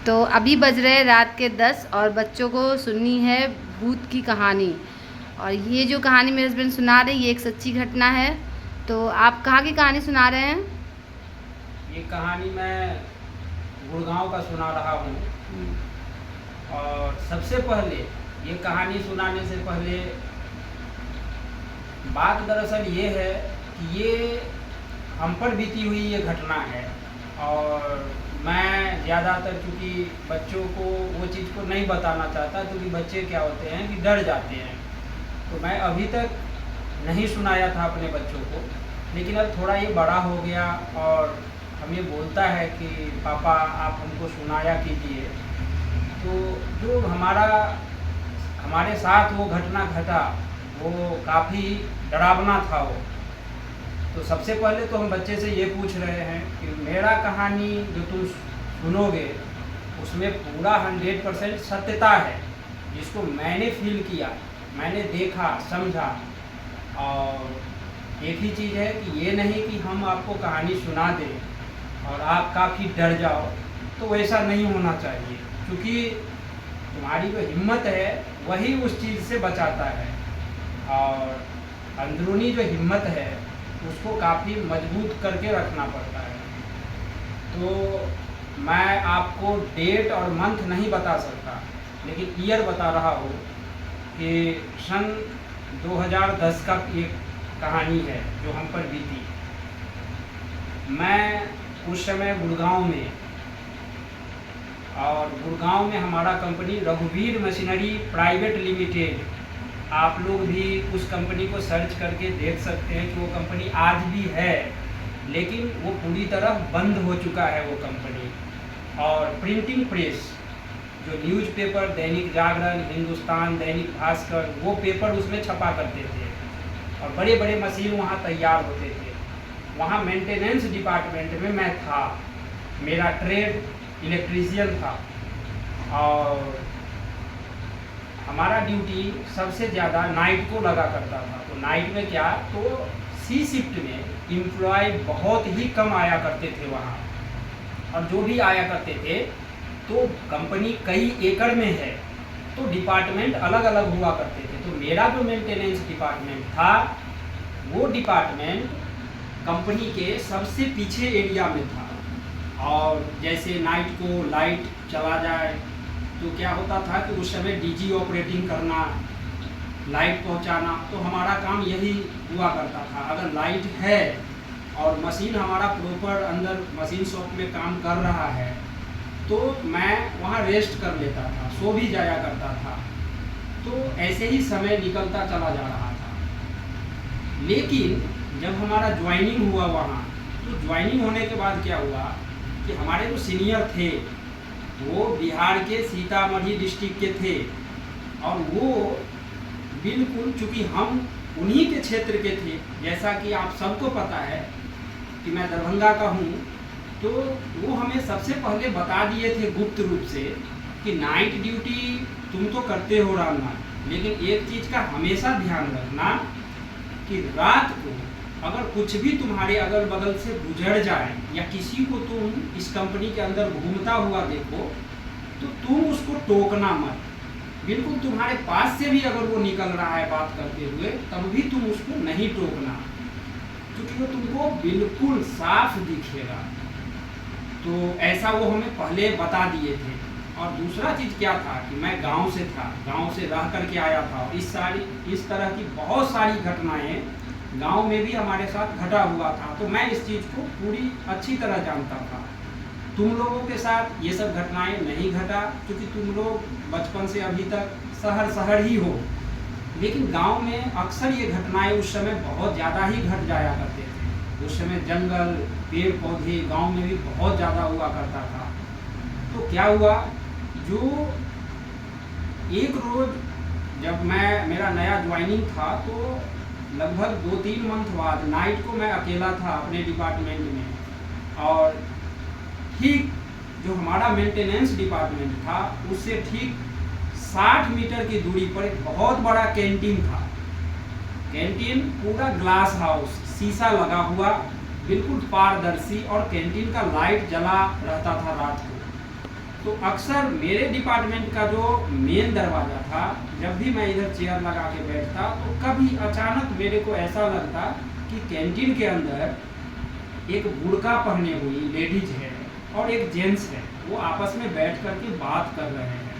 तो अभी बज रहे रात के 10 और बच्चों को सुननी है भूत की कहानी। और ये जो कहानी मेरे हस्बैंड सुना रहे ये एक सच्ची घटना है। तो आप कहाँ की कहानी सुना रहे हैं? ये कहानी मैं गुड़गांव का सुना रहा हूँ। और सबसे पहले ये कहानी सुनाने से पहले बात दरअसल ये है कि ये हम पर बीती हुई ये घटना है। और मैं ज़्यादातर क्योंकि बच्चों को वो चीज़ को नहीं बताना चाहता, क्योंकि बच्चे क्या होते हैं कि डर जाते हैं। तो मैं अभी तक नहीं सुनाया था अपने बच्चों को, लेकिन अब थोड़ा ये बड़ा हो गया और हमें बोलता है कि पापा आप हमको सुनाया कीजिए। तो जो हमारे साथ वो घटना घटा वो काफ़ी डरावना था वो। तो सबसे पहले तो हम बच्चे से ये पूछ रहे हैं कि मेरा कहानी जो तुम सुनोगे उसमें पूरा 100% सत्यता है, जिसको मैंने फील किया, मैंने देखा समझा। और एक ही चीज़ है कि ये नहीं कि हम आपको कहानी सुना दें और आप काफ़ी डर जाओ, तो वैसा नहीं होना चाहिए। क्योंकि तुम्हारी जो हिम्मत है वही उस चीज़ से बचाता है, और अंदरूनी जो हिम्मत है उसको काफ़ी मजबूत करके रखना पड़ता है। तो मैं आपको डेट और मंथ नहीं बता सकता, लेकिन ईयर बता रहा हूँ कि सन 2010 का एक कहानी है जो हम पर बीती। मैं उस समय गुड़गांव में, और गुड़गांव में हमारा कंपनी रघुवीर मशीनरी प्राइवेट लिमिटेड, आप लोग भी उस कंपनी को सर्च करके देख सकते हैं कि वो कंपनी आज भी है, लेकिन वो पूरी तरह बंद हो चुका है वो कंपनी। और प्रिंटिंग प्रेस जो न्यूज़पेपर, दैनिक जागरण, हिंदुस्तान, दैनिक भास्कर, वो पेपर उसमें छपा करते थे और बड़े बड़े मशीन वहाँ तैयार होते थे। वहाँ मेंटेनेंस डिपार्टमेंट में मैं था, मेरा ट्रेड इलेक्ट्रीशियन था। और हमारा ड्यूटी सबसे ज़्यादा नाइट को लगा करता था। तो नाइट में क्या, तो सी शिफ्ट में एम्प्लॉय बहुत ही कम आया करते थे वहाँ, और जो भी आया करते थे तो कंपनी कई एकड़ में है, तो डिपार्टमेंट अलग अलग हुआ करते थे। तो मेरा जो मेंटेनेंस डिपार्टमेंट था वो डिपार्टमेंट कंपनी के सबसे पीछे एरिया में था। और जैसे नाइट को लाइट चला जाए तो क्या होता था कि उस समय डीजी ऑपरेटिंग करना, लाइट पहुंचाना, तो हमारा काम यही हुआ करता था। अगर लाइट है और मशीन हमारा प्रॉपर अंदर मशीन शॉप में काम कर रहा है तो मैं वहाँ रेस्ट कर लेता था, सो भी जाया करता था। तो ऐसे ही समय निकलता चला जा रहा था। लेकिन जब हमारा ज्वाइनिंग हुआ वहाँ, तो ज्वाइनिंग होने के बाद क्या हुआ कि हमारे जो सीनियर थे वो बिहार के सीतामढ़ी डिस्ट्रिक्ट के थे, और वो बिल्कुल, चूँकि हम उन्हीं के क्षेत्र के थे, जैसा कि आप सबको पता है कि मैं दरभंगा का हूँ, तो वो हमें सबसे पहले बता दिए थे गुप्त रूप से कि नाइट ड्यूटी तुम तो करते हो रामना, लेकिन एक चीज़ का हमेशा ध्यान रखना कि रात को अगर कुछ भी तुम्हारे अगल बगल से गुजर जाए या किसी को तुम इस कंपनी के अंदर घूमता हुआ देखो तो तुम उसको टोकना मत। बिल्कुल तुम्हारे पास से भी अगर वो निकल रहा है बात करते हुए तब भी तुम उसको नहीं टोकना, क्योंकि वो तुमको बिल्कुल साफ दिखेगा। तो ऐसा वो हमें पहले बता दिए थे। और दूसरा चीज़ क्या था कि मैं गांव से था, गांव से रह करके आया था, और इस तरह की बहुत सारी घटनाएं गांव में भी हमारे साथ घटा हुआ था। तो मैं इस चीज़ को पूरी अच्छी तरह जानता था। तुम लोगों के साथ ये सब घटनाएं नहीं घटा, क्योंकि तुम लोग बचपन से अभी तक शहर ही हो, लेकिन गांव में अक्सर ये घटनाएं उस समय बहुत ज़्यादा ही घट जाया करते थे। उस समय जंगल, पेड़ पौधे गांव में भी बहुत ज़्यादा हुआ करता था। तो क्या हुआ, जो एक रोज़ जब मेरा नया ज्वाइनिंग था, तो लगभग 2-3 मंथ बाद नाइट को मैं अकेला था अपने डिपार्टमेंट में। और ठीक जो हमारा मेंटेनेंस डिपार्टमेंट था उससे ठीक 60 मीटर की दूरी पर एक बहुत बड़ा कैंटीन था। कैंटीन पूरा ग्लास हाउस, शीशा लगा हुआ, बिल्कुल पारदर्शी, और कैंटीन का लाइट जला रहता था रात को। तो अक्सर मेरे डिपार्टमेंट का जो मेन दरवाज़ा था, जब भी मैं इधर चेयर लगा के बैठता तो कभी अचानक मेरे को ऐसा लगता कि कैंटीन के अंदर एक बुर्का पहने हुई लेडीज है और एक जेंट्स है, वो आपस में बैठ करके बात कर रहे हैं।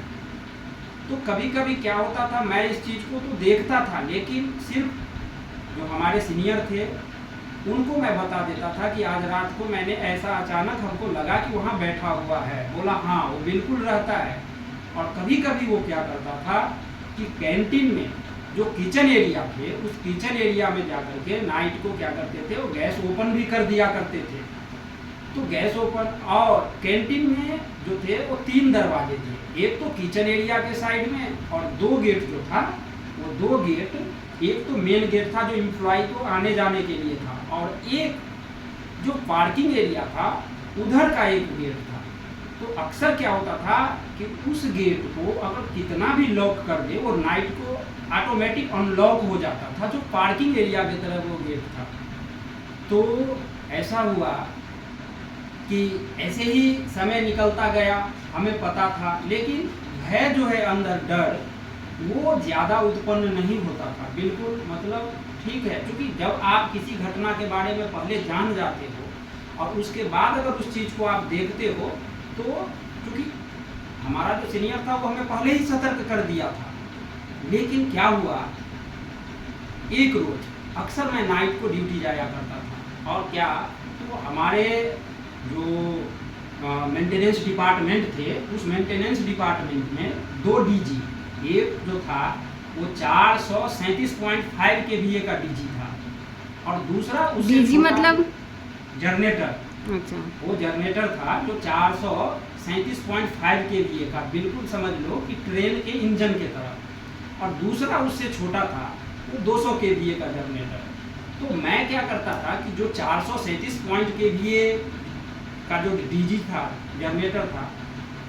तो कभी कभी क्या होता था, मैं इस चीज़ को तो देखता था, लेकिन सिर्फ जो हमारे सीनियर थे उनको मैं बता देता था कि आज रात को मैंने ऐसा अचानक हमको लगा कि वहाँ बैठा हुआ है। बोला हाँ वो बिल्कुल रहता है। और कभी कभी वो क्या करता था कि कैंटीन में जो किचन एरिया थे, उस किचन एरिया में जा करके नाइट को क्या करते थे, वो गैस ओपन भी कर दिया करते थे। तो गैस ओपन, और कैंटीन में जो थे वो 3 दरवाजे थे, एक तो किचन एरिया के साइड में और 2 गेट जो था, वो 2 गेट, एक तो मेन गेट था जो एम्प्लॉय को आने जाने के लिए था, और एक जो पार्किंग एरिया था उधर का एक गेट था। तो अक्सर क्या होता था कि उस गेट को अगर कितना भी लॉक कर दे, वो नाइट को ऑटोमेटिक अनलॉक हो जाता था, जो पार्किंग एरिया की तरफ वो गेट था। तो ऐसा हुआ कि ऐसे ही समय निकलता गया, हमें पता था, लेकिन भय जो है अंदर, डर, वो ज़्यादा उत्पन्न नहीं होता था। बिल्कुल मतलब ठीक है, क्योंकि जब आप किसी घटना के बारे में पहले जान जाते हो और उसके बाद अगर उस चीज़ को आप देखते हो, तो क्योंकि हमारा जो सीनियर था वो हमें पहले ही सतर्क कर दिया था। लेकिन क्या हुआ, एक रोज अक्सर मैं नाइट को ड्यूटी जाया करता था, और क्या, तो हमारे जो मेंटेनेंस डिपार्टमेंट थे, उस मेंटेनेंस डिपार्टमेंट में 2 डीजी, एक जो था वो 437.5 kVA का डीजी था, और दूसरा उससे डीजी मतलब जनरेटर। अच्छा, वो जनरेटर था जो 437.5 kVA का, बिल्कुल समझ लो कि ट्रेन के इंजन के तरह, और दूसरा उससे छोटा था वो 200 kVA का जनरेटर। तो मैं क्या करता था कि जो 437 kVA का जो डीजी था, जनरेटर था,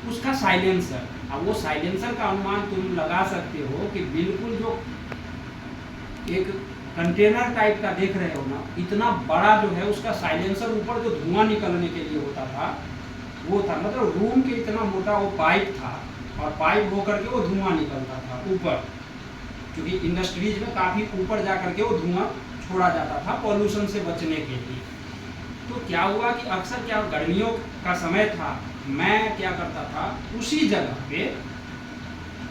उसका साइलेंसर, अब वो साइलेंसर का अनुमान तुम लगा सकते हो कि बिल्कुल जो एक कंटेनर टाइप का देख रहे हो ना, इतना बड़ा जो है उसका साइलेंसर, ऊपर जो धुआं निकलने के लिए होता था वो था, मतलब रूम के इतना मोटा वो पाइप था, और पाइप होकर के वो धुआं निकलता था ऊपर, क्योंकि इंडस्ट्रीज में काफ़ी ऊपर जा करके वो धुआं छोड़ा जाता था पॉल्यूशन से बचने के लिए। तो क्या हुआ कि अक्सर क्या, गर्मियों का समय था, मैं क्या करता था, उसी जगह पे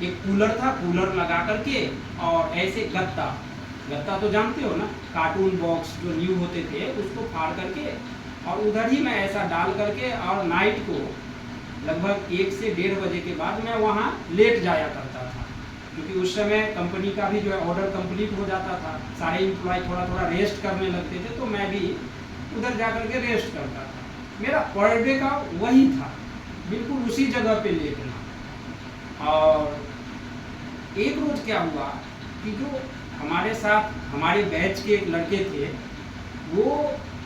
एक कूलर था, कूलर लगा करके, और ऐसे गत्ता तो जानते हो ना, कार्टून बॉक्स जो न्यू होते थे, उसको फाड़ करके और उधर ही मैं ऐसा डाल करके, और नाइट को लगभग 1 से 1:30 बजे के बाद मैं वहाँ लेट जाया करता था, क्योंकि उस समय कंपनी का भी जो है ऑर्डर कंप्लीट हो जाता था, सारे एम्प्लॉय थोड़ा थोड़ा रेस्ट करने लगते थे, तो मैं भी उधर जा करके रेस्ट करता था। मेरा पर डे का वही था, बिल्कुल उसी जगह पे लेटना। और एक रोज क्या हुआ कि जो हमारे साथ हमारे बैच के एक लड़के थे, वो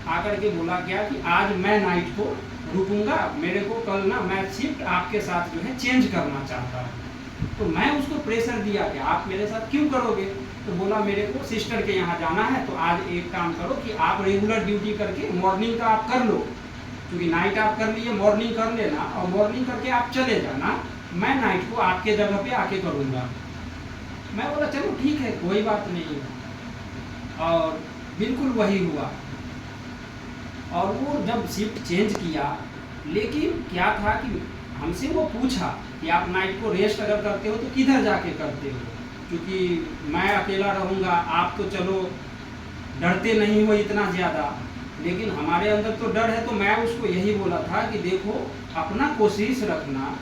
आकर के बोला क्या कि आज मैं नाइट को रुकूंगा, मेरे को कल ना मैं शिफ्ट आपके साथ जो है चेंज करना चाहता हूँ। तो मैं उसको प्रेशर दिया कि आप मेरे साथ क्यों करोगे, तो बोला मेरे को सिस्टर के यहाँ जाना है, तो आज एक काम करो कि आप रेगुलर ड्यूटी करके मॉर्निंग का आप कर लो, क्योंकि नाइट आप कर लिए, मॉर्निंग कर लेना, और मॉर्निंग करके आप चले जाना, मैं नाइट को आपके जगह पे आके करूँगा। मैं बोला चलो ठीक है, कोई बात नहीं। और बिल्कुल वही हुआ, और वो जब शिफ्ट चेंज किया, लेकिन क्या था कि हमसे वो पूछा कि आप नाइट को रेस्ट अगर करते हो तो किधर जाके करते हो, क्योंकि मैं अकेला रहूँगा, आप तो चलो डरते नहीं हो इतना ज़्यादा, लेकिन हमारे अंदर तो डर है। तो मैं उसको यही बोला था कि देखो, अपना कोशिश रखना,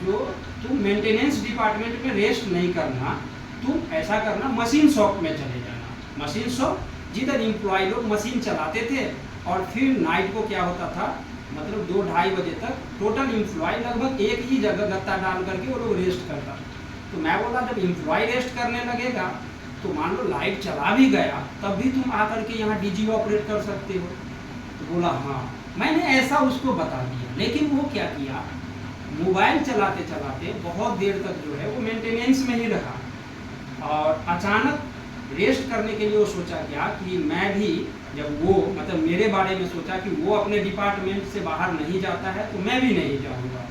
जो तुम मेंटेनेंस डिपार्टमेंट में रेस्ट नहीं करना, तुम ऐसा करना मशीन शॉप में चले जाना। मशीन शॉप जिधर एम्प्लॉय लोग मशीन चलाते थे, और फिर नाइट को क्या होता था, मतलब 2-2:30 बजे तक टोटल एम्प्लॉय लगभग एक ही जगह गत्ता डाल करके वो लोग रेस्ट करता। तो मैं बोला जब एम्प्लॉय रेस्ट करने लगेगा, तो मान लो लाइट चला भी गया, तब भी तुम आकर के यहाँ डीजी ऑपरेट कर सकते हो। तो बोला हाँ। मैंने ऐसा उसको बता दिया, लेकिन वो क्या किया, मोबाइल चलाते चलाते बहुत देर तक जो है वो मेंटेनेंस में ही रहा, और अचानक रेस्ट करने के लिए वो सोचा क्या कि मैं भी, जब वो मतलब मेरे बारे में सोचा कि वो अपने डिपार्टमेंट से बाहर नहीं जाता है, तो मैं भी नहीं जाऊँगा।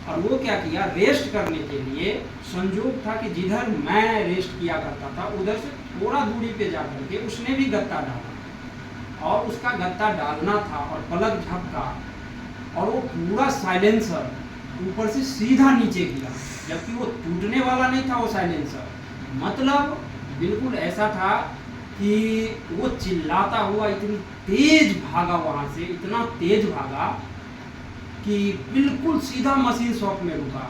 और वो क्या किया, रेस्ट करने के लिए संयोग था कि जिधर मैं रेस्ट किया करता था उधर से थोड़ा दूरी पे जा करके उसने भी गत्ता डाला और उसका गत्ता डालना था और पलक झपका और वो पूरा साइलेंसर ऊपर से सीधा नीचे गिरा, जबकि वो टूटने वाला नहीं था वो साइलेंसर। मतलब बिल्कुल ऐसा था कि वो चिल्लाता हुआ इतनी तेज भागा वहाँ से, इतना तेज भागा कि बिल्कुल सीधा मशीन शॉप में रुका।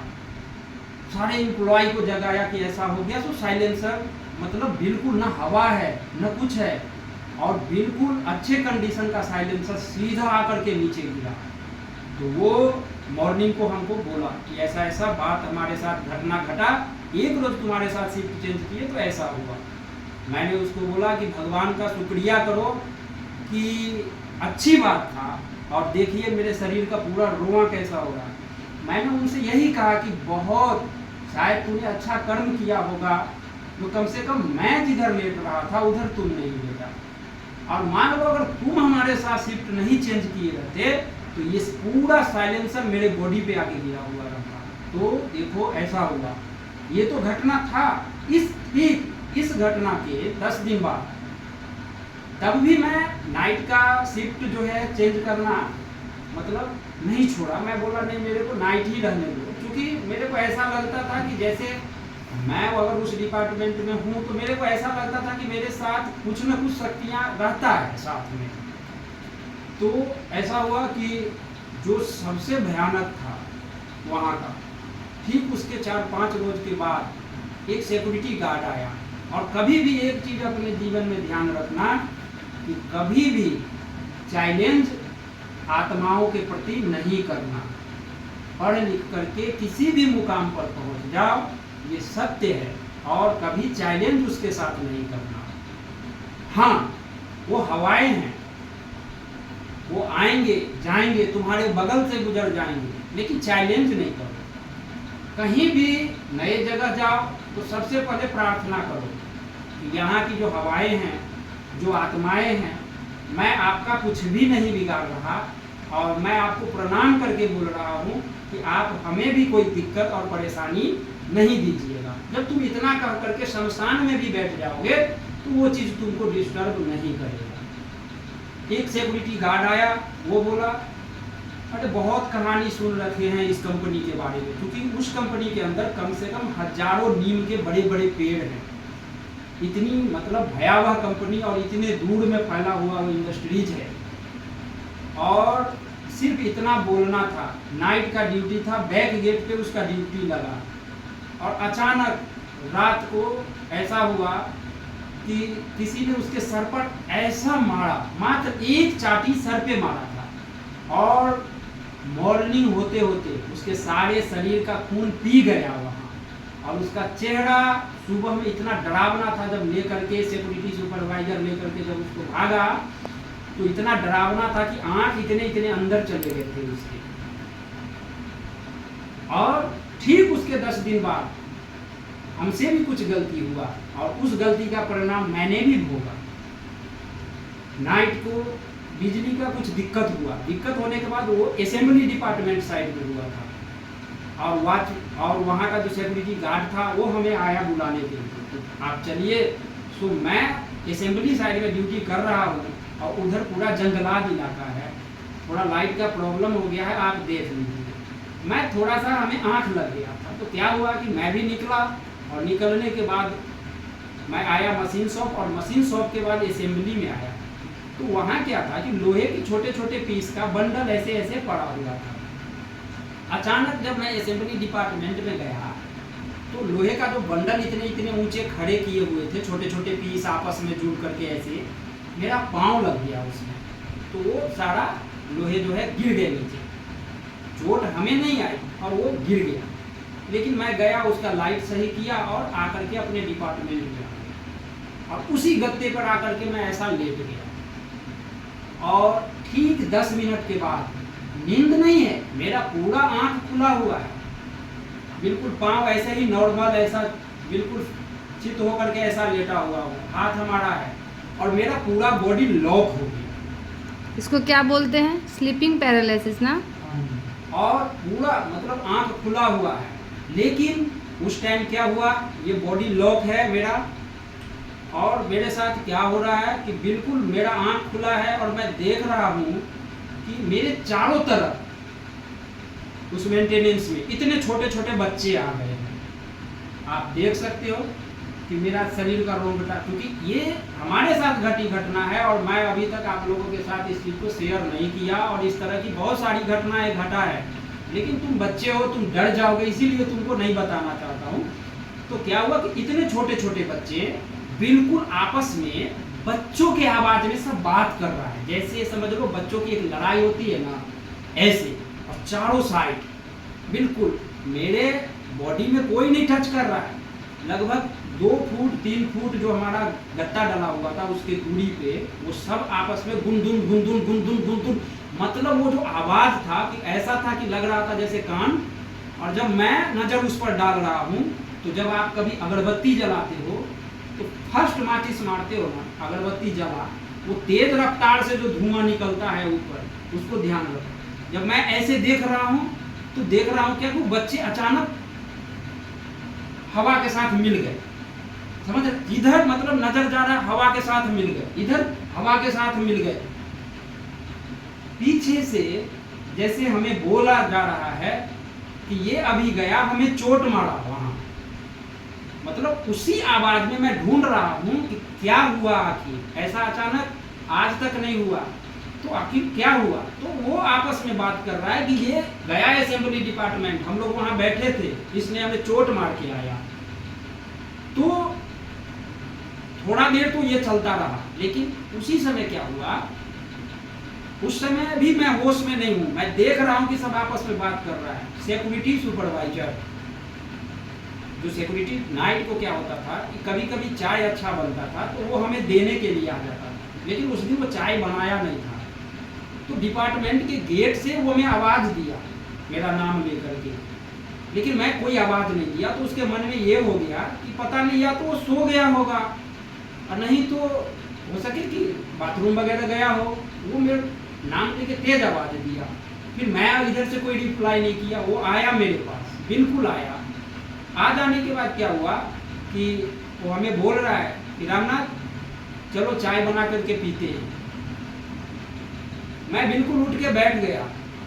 सारे एम्प्लॉय को जगाया कि ऐसा हो गया। तो साइलेंसर मतलब बिल्कुल ना हवा है न कुछ है और बिल्कुल अच्छे कंडीशन का साइलेंसर सीधा आकर के नीचे गिरा। तो वो मॉर्निंग को हमको बोला कि ऐसा ऐसा बात हमारे साथ घटना घटा, एक रोज तुम्हारे साथ शिफ्ट चेंज किए तो ऐसा हुआ। मैंने उसको बोला कि भगवान का शुक्रिया करो कि अच्छी बात था और देखिए मेरे शरीर का पूरा रोआ कैसा हो रहा है। मैंने उनसे यही कहा कि बहुत शायद तूने अच्छा कर्म किया होगा तो कम से कम मैं जिधर लेट रहा था उधर तुम नहीं लेटा, और मान लो अगर तुम हमारे साथ शिफ्ट नहीं चेंज किए रहते तो ये पूरा साइलेंसर मेरे बॉडी पे आके गिरा हुआ रहता। तो देखो ऐसा हुआ। ये तो घटना था। इस घटना के 10 दिन बाद तब भी मैं नाइट का शिफ्ट जो है चेंज करना मतलब नहीं छोड़ा। मैं बोला नहीं, मेरे को नाइट ही रहने दो, क्योंकि मेरे को ऐसा लगता था कि जैसे मैं अगर उस डिपार्टमेंट में हूँ तो मेरे को ऐसा लगता था कि मेरे साथ कुछ न कुछ शक्तियाँ रहता है साथ में। तो ऐसा हुआ कि जो सबसे भयानक था वहाँ का, ठीक उसके 4-5 रोज के बाद एक सिक्योरिटी गार्ड आया। और कभी भी एक चीज़ अपने जीवन में ध्यान रखना कि कभी भी चैलेंज आत्माओं के प्रति नहीं करना। पढ़ लिख करके किसी भी मुकाम पर पहुंच जाओ, ये सत्य है, और कभी चैलेंज उसके साथ नहीं करना। हाँ, वो हवाएं हैं, वो आएंगे जाएंगे, तुम्हारे बगल से गुजर जाएंगे, लेकिन चैलेंज नहीं करो। कहीं भी नए जगह जाओ तो सबसे पहले प्रार्थना करो कि यहाँ की जो हवाएं हैं, जो आत्माएं हैं, मैं आपका कुछ भी नहीं बिगाड़ रहा और मैं आपको प्रणाम करके बोल रहा हूँ कि आप हमें भी कोई दिक्कत और परेशानी नहीं दीजिएगा। जब तुम इतना कह करके शमशान में भी बैठ जाओगे तो वो चीज़ तुमको डिस्टर्ब नहीं करेगा। एक सिक्योरिटी गार्ड आया, वो बोला अरे बहुत कहानी सुन रखे हैं इस कंपनी के बारे में, क्योंकि उस कंपनी के अंदर कम से कम हजारों नीम के बड़े बड़े पेड़ हैं। इतनी मतलब भयावह कंपनी और इतने दूर में फैला हुआ वो इंडस्ट्रीज है। और सिर्फ इतना बोलना था, नाइट का ड्यूटी था, बैक गेट पे उसका ड्यूटी लगा और अचानक रात को ऐसा हुआ कि किसी ने उसके सर पर ऐसा मारा, मात्र एक चाटी सर पे मारा था, और मॉर्निंग होते होते उसके सारे शरीर का खून पी गया वहाँ। और उसका चेहरा सुबह में इतना डरावना था, जब लेकर के सिक्योरिटी सुपरवाइजर लेकर के जब उसको भागा तो इतना डरावना था कि आंख इतने इतने अंदर चले गए थे उसके। और ठीक उसके 10 दिन बाद हमसे भी कुछ गलती हुआ और उस गलती का परिणाम मैंने भी भोगा। नाइट को बिजली का कुछ दिक्कत हुआ, दिक्कत होने के बाद वो असेंबली डिपार्टमेंट साइड में हुआ था, और वहाँ का जो सिक्योरिटी गार्ड था वो हमें आया बुलाने के लिए, तो आप चलिए। तो मैं असेंबली साइड में ड्यूटी कर रहा हूँ और उधर पूरा जंगलात इलाका है, थोड़ा लाइट का प्रॉब्लम हो गया है, आप देख लीजिए। मैं थोड़ा सा हमें आँख लग गया था, तो क्या हुआ कि मैं भी निकला, और निकलने के बाद मैं आया मशीन शॉप, और मशीन शॉप के बाद असेंबली में आया। तो वहाँ क्या था कि लोहे के छोटे छोटे पीस का बंडल ऐसे ऐसे पड़ा हुआ था। अचानक जब मैं असेंबली डिपार्टमेंट में गया तो लोहे का जो बंडल इतने इतने ऊंचे खड़े किए हुए थे, छोटे छोटे पीस आपस में जुड़ करके ऐसे, मेरा पाँव लग गया उसमें, तो वो सारा लोहे जो है गिर गए नीचे। चोट हमें नहीं आई और वो गिर गया, लेकिन मैं गया, उसका लाइट सही किया और आकर के अपने डिपार्टमेंट में आ गया, और उसी गत्ते पर आकर के मैं ऐसा लेट गया। और ठीक 10 मिनट के बाद, नींद नहीं है, मेरा पूरा आंख खुला हुआ है, बिल्कुल पाँव ऐसे ही नॉर्मल, ऐसा बिल्कुल चित होकर के ऐसा लेटा हुआ हूँ, हाथ हमारा है, और मेरा पूरा बॉडी लॉक हो गया। इसको क्या बोलते हैं? स्लीपिंग पैरालिसिस ना? और पूरा मतलब आंख खुला हुआ है, लेकिन उस टाइम क्या हुआ, ये बॉडी लॉक है मेरा, और मेरे साथ क्या हो रहा है कि बिल्कुल मेरा आंख खुला है और मैं देख रहा हूँ कि मेरे चारों तरफ उस मेंटेनेंस में इतने छोटे छोटे बच्चे आ गए हैं। आप देख सकते हो कि मेरा शरीर का रोंगटा, क्योंकि ये हमारे साथ घटी घटना है और मैं अभी तक आप लोगों के साथ इस चीज़ को शेयर नहीं किया, और इस तरह की बहुत सारी घटनाएं घटा है, लेकिन तुम बच्चे हो, तुम डर जाओगे, इसीलिए तुमको नहीं बताना चाहता हूँ। तो क्या हुआ कि इतने छोटे छोटे बच्चे बिल्कुल आपस में बच्चों के आवाज में सब बात कर रहा है, जैसे समझ लो बच्चों की एक लड़ाई होती है ना, ऐसे। और चारों साइड बिल्कुल मेरे बॉडी में कोई नहीं टच कर रहा है, लगभग 2 फुट 3 फुट जो हमारा गत्ता डला हुआ था उसके दूरी पे वो सब आपस में गुनदुन गुनदुन गुनदुन गुनदुन, मतलब वो जो आवाज था कि ऐसा था कि लग रहा था जैसे कान। और जब मैं नजर उस पर डाल रहा हूँ, तो जब आप कभी अगरबत्ती जलाते हो तो फर्स्ट माचिस मारते हो ना, अगरबत्ती जला, वो तेज रफ्तार से जो धुआं निकलता है ऊपर, उसको ध्यान रखो। जब मैं ऐसे देख रहा हूँ तो देख रहा हूँ क्या वो बच्चे अचानक हवा के साथ मिल गए, समझ, इधर मतलब नजर जा रहा है हवा के साथ मिल गए, इधर हवा के साथ मिल गए। पीछे से जैसे हमें बोला जा रहा है कि ये अभी गया, हमें चोट मारा वहां, मतलब उसी आवाज में मैं ढूंढ रहा हूं कि क्या हुआ, आखिर ऐसा अचानक आज तक नहीं हुआ, तो आखिर क्या हुआ। तो वो आपस में बात कर रहा है कि ये गया असेंबली डिपार्टमेंट, हम लोग वहां बैठे थे, इसने हमें चोट मार के आया। तो थोड़ा देर तो ये चलता रहा, लेकिन उसी समय क्या हुआ, उस समय भी मैं होश में नहीं हूं, मैं देख रहा हूं कि सब आपस में बात कर रहा है। सिक्योरिटी सुपरवाइजर, जो सिक्योरिटी नाइट को क्या होता था कि कभी कभी चाय अच्छा बनता था तो वो हमें देने के लिए आ जाता था, लेकिन उस दिन वो चाय बनाया नहीं था, तो डिपार्टमेंट के गेट से वो हमें आवाज दिया मेरा नाम लेकर के, लेकिन मैं कोई आवाज नहीं दिया। तो उसके मन में ये हो गया कि पता नहीं या तो वो सो गया होगा, और नहीं तो हो सके कि बाथरूम वगैरह गया हो। वो मेरे नाम लेके तेज आवाज दिया, फिर मैं इधर से कोई रिप्लाई नहीं किया, वो आया मेरे पास, बिल्कुल आया। आ जाने के बाद क्या हुआ कि वो हमें बोल रहा है कि रामनाथ चलो चाय बना करके पीते हैं। मैं बिल्कुल उठ के बैठ गया,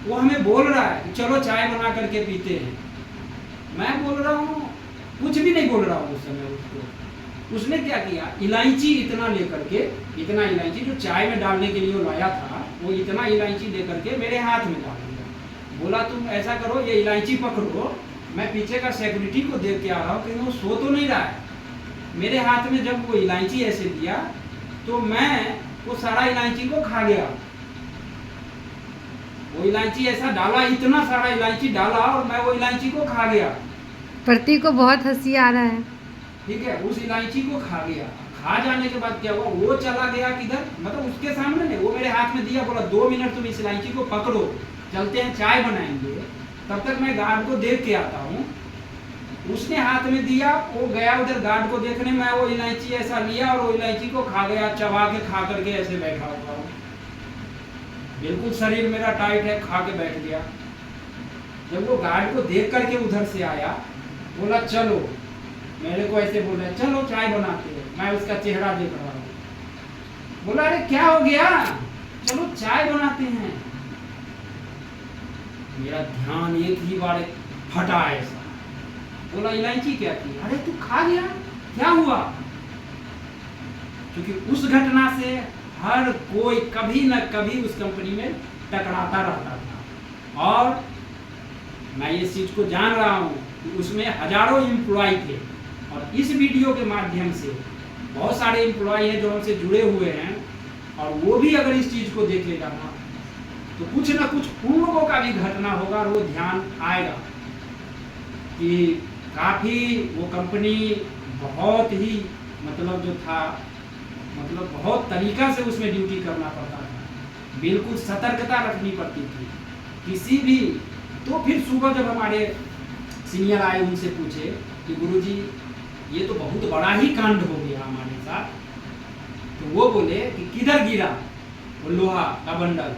वो हमें बोल रहा है कि चलो चाय बना करके पीते हैं। मैं बोल रहा हूँ, कुछ भी नहीं बोल रहा हूँ उस समय उसको। उसने क्या किया, इलायची इतना लेकर के, इतना इलायची जो चाय में डालने के लिए वो लाया था, वो इतना इलायची लेकर के मेरे हाथ में डाल दिया। बोला तुम ऐसा करो, ये इलायची पकड़ो, मैं पीछे का सिक्योरिटी को देख के आ रहा हूँ कि वो सो तो नहीं रहा है। मेरे हाथ में जब वो इलायची ऐसे दिया तो मैं वो सारा इलायची को खा गया। वो इलायची ऐसा डाला, इतना सारा इलायची डाला और मैं वो इलायची को खा गया। प्रतीक को बहुत हंसी आ रहा है। ठीक है, उस इलायची को खा गया। खा जाने के बाद क्या हुआ, वो चला गया किधर, मतलब उसके सामने नहीं, वो मेरे हाथ में दिया, बोला 2 मिनट तुम इस इलायची को पकड़ो, चलते हैं चाय बनाएंगे, तब तक मैं गार्ड को देख के आता हूँ। उसने हाथ में दिया, वो गया उधर गार्ड को देखने, मैं वो इलायची ऐसा लिया और वो इलायची को खा गया, चबा के खा करके ऐसे बैठा हुआ हूँ, बिल्कुल शरीर मेरा टाइट है, खा के बैठ गया। जब वो गार्ड को देख करके उधर से आया, बोला चलो, मेरे को ऐसे बोला चलो चाय बनाते हैं। मैं उसका चेहरा देख रहा हूँ, बोला अरे क्या हो गया, चलो चाय बनाते हैं। मेरा ध्यान एक ही बार फटा ऐसा, बोला इलायची क्या की, अरे तू खा गया, क्या हुआ। क्योंकि उस घटना से हर कोई कभी न कभी उस कंपनी में टकराता रहता था, और मैं इस चीज को जान रहा हूँ कि उसमें हजारों एम्प्लॉय थे, और इस वीडियो के माध्यम से बहुत सारे एम्प्लॉय हैं जो हमसे जुड़े हुए हैं, और वो भी अगर इस चीज को देखेगा ना तो कुछ ना कुछ उन लोगों का भी घटना होगा, और वो ध्यान आएगा कि काफ़ी वो कंपनी बहुत ही मतलब जो था, मतलब बहुत तरीका से उसमें ड्यूटी करना पड़ता था, बिल्कुल सतर्कता रखनी पड़ती थी किसी भी। तो फिर सुबह जब हमारे सीनियर आए, उनसे पूछे कि गुरुजी ये तो बहुत बड़ा ही कांड हो गया हमारे साथ, तो वो बोले कि किधर गिरा वो लोहा का बंडल,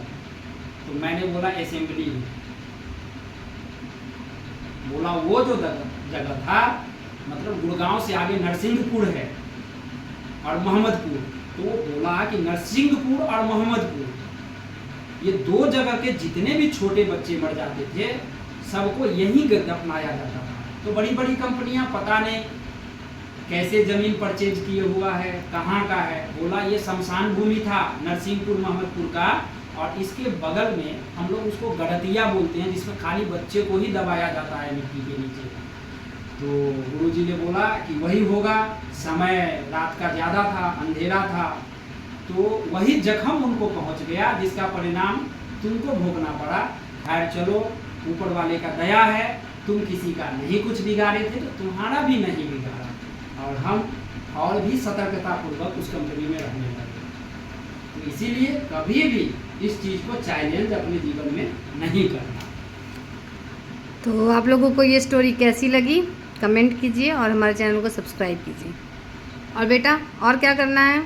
तो मैंने बोला असेंबली में। बोला वो जो जगह था, मतलब गुड़गांव से आगे नरसिंहपुर है और मोहम्मदपुर, तो वो बोला कि नरसिंहपुर और मोहम्मदपुर ये 2 जगह के जितने भी छोटे बच्चे मर जाते थे सबको यहीं दफनाया जाता था। तो बड़ी बड़ी कंपनियां पता नहीं कैसे ज़मीन परचेज किए हुआ है, कहाँ का है। बोला ये शमशान भूमि था नरसिंहपुर मोहम्मदपुर का, और इसके बगल में हम लोग उसको गड़तिया बोलते हैं, जिसमें खाली बच्चे को ही दबाया जाता है मिट्टी के नीचे। तो गुरुजी ने बोला कि वही होगा, समय रात का ज़्यादा था, अंधेरा था, तो वही जख्म उनको पहुंच गया जिसका परिणाम तुमको भोगना पड़ा। खैर चलो, ऊपर वाले का दया है, तुम किसी का नहीं कुछ बिगाड़े थे तो तुम्हारा भी नहीं बिगाड़ा, और हम और भी सतर्कतापूर्वक उस कंपनी में रहने लगे। तो इसीलिए कभी भी इस चीज़ को चैलेंज अपने जीवन में नहीं करना। तो आप लोगों को ये स्टोरी कैसी लगी कमेंट कीजिए और हमारे चैनल को सब्सक्राइब कीजिए। और बेटा और क्या करना है?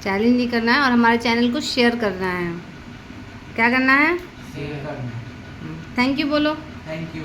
चैलेंज नहीं करना है और हमारे चैनल को शेयर करना है। क्या करना है? शेयर करना। थैंक यू बोलो। Thank you.